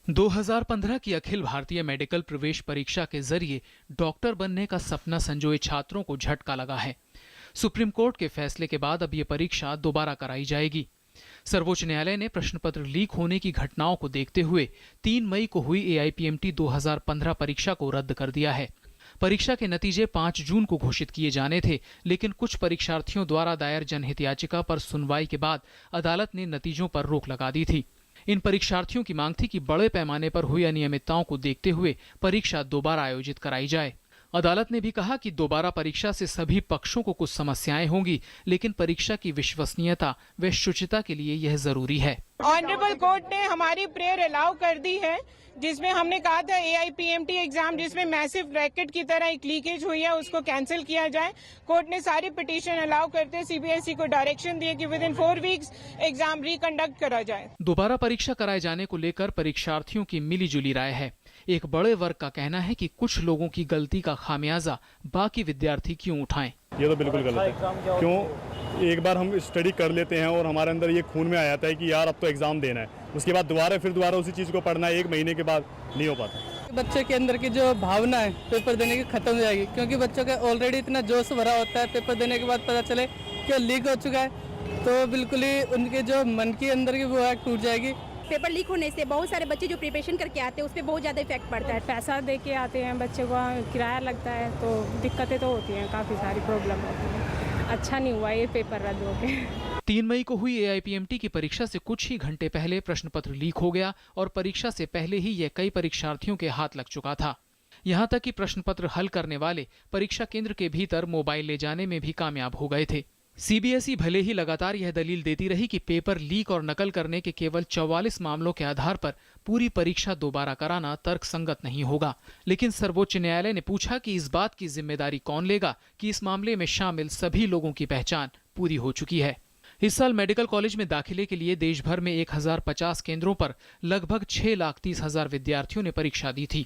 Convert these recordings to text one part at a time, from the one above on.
2015 की अखिल भारतीय मेडिकल प्रवेश परीक्षा के जरिए डॉक्टर बनने का सपना संजोए छात्रों को झटका लगा है। सुप्रीम कोर्ट के फैसले के बाद अब ये परीक्षा दोबारा कराई जाएगी। सर्वोच्च न्यायालय ने प्रश्न पत्र लीक होने की घटनाओं को देखते हुए 3 मई को हुई AIPMT 2015 परीक्षा को रद्द कर दिया है। परीक्षा के नतीजे 5 जून को घोषित किए जाने थे, लेकिन कुछ परीक्षार्थियों द्वारा दायर जनहित याचिका पर सुनवाई के बाद अदालत ने नतीजों पर रोक लगा दी थी। इन परीक्षार्थियों की मांग थी कि बड़े पैमाने पर हुई अनियमितताओं को देखते हुए परीक्षा दोबारा आयोजित कराई जाए। अदालत ने भी कहा कि दोबारा परीक्षा से सभी पक्षों को कुछ समस्याएं होंगी, लेकिन परीक्षा की विश्वसनीयता व शुचिता के लिए यह जरूरी है। ऑनरेबल कोर्ट ने हमारी प्रेयर अलाउ कर दी है, जिसमें हमने कहा था AIPMT एग्जाम जिसमें मैसिव रैकेट की तरह एक लीकेज हुई है उसको कैंसिल किया जाए। कोर्ट ने सारी पिटीशन अलाउ करते CBSE को डायरेक्शन दिए कि with in 4 weeks exam reconduct करा जाए। दोबारा परीक्षा कराए जाने को लेकर परीक्षार्थियों की मिलीजुली राय है। एक बड़े वर्ग का कहना है कि कुछ लोगों की गलती का खामियाजा बाकी विद्यार्थी क्यों उठाएं? ये तो बिल्कुल गलत है। क्यों एक बार हम स्टडी कर लेते हैं और हमारे अंदर ये खून में आ जाता है कि यार अब तो एग्जाम देना है, उसके बाद दोबारा उसी चीज़ को पढ़ना है 1 महीने के बाद नहीं हो पाता। बच्चों के अंदर की जो भावना है पेपर देने की खत्म हो जाएगी, क्योंकि बच्चों का ऑलरेडी इतना जोश भरा होता है। पेपर देने के बाद पता चले कि लीक हो चुका है तो बिल्कुल ही उनके जो मन के अंदर की वो है टूट जाएगी। पेपर लीक होने से बहुत सारे बच्चे जो प्रिपरेशन करके आते हैं उस पर बहुत ज़्यादा इफेक्ट पड़ता है। पैसा दे के आते हैं बच्चे को, किराया लगता है तो दिक्कतें तो होती हैं, काफ़ी सारी प्रॉब्लम होती है। अच्छा नहीं हुआ ये पेपर रद्द हो के। 3 मई को हुई AIPMT की परीक्षा से कुछ ही घंटे पहले प्रश्न पत्र लीक हो गया और परीक्षा से पहले ही यह कई परीक्षार्थियों के हाथ लग चुका था। यहाँ तक कि प्रश्न पत्र हल करने वाले परीक्षा केंद्र के भीतर मोबाइल ले जाने में भी कामयाब हो गए थे। CBSE भले ही लगातार यह दलील देती रही कि पेपर लीक और नकल करने के केवल 44 मामलों के आधार पर पूरी परीक्षा दोबारा कराना तर्कसंगत नहीं होगा, लेकिन सर्वोच्च न्यायालय ने पूछा कि इस बात की जिम्मेदारी कौन लेगा कि इस मामले में शामिल सभी लोगों की पहचान पूरी हो चुकी है। इस साल मेडिकल कॉलेज में दाखिले के लिए देश भर में 1050 केंद्रों पर लगभग 6,30,000 विद्यार्थियों ने परीक्षा दी थी।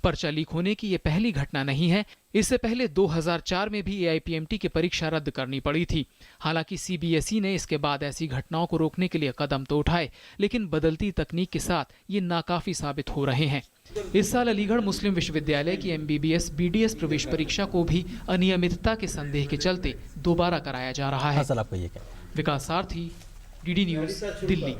पर्चा लीक होने की ये पहली घटना नहीं है। इससे पहले 2004 में भी AIPMT की परीक्षा रद्द करनी पड़ी थी। हालांकि CBSE ने इसके बाद ऐसी घटनाओं को रोकने के लिए कदम तो उठाए, लेकिन बदलती तकनीक के साथ ये नाकाफी साबित हो रहे हैं। इस साल अलीगढ़ मुस्लिम विश्वविद्यालय की MBBS BDS प्रवेश परीक्षा को भी अनियमितता के संदेह के चलते दोबारा कराया जा रहा है। विकास सारथी, DD न्यूज़, दिल्ली।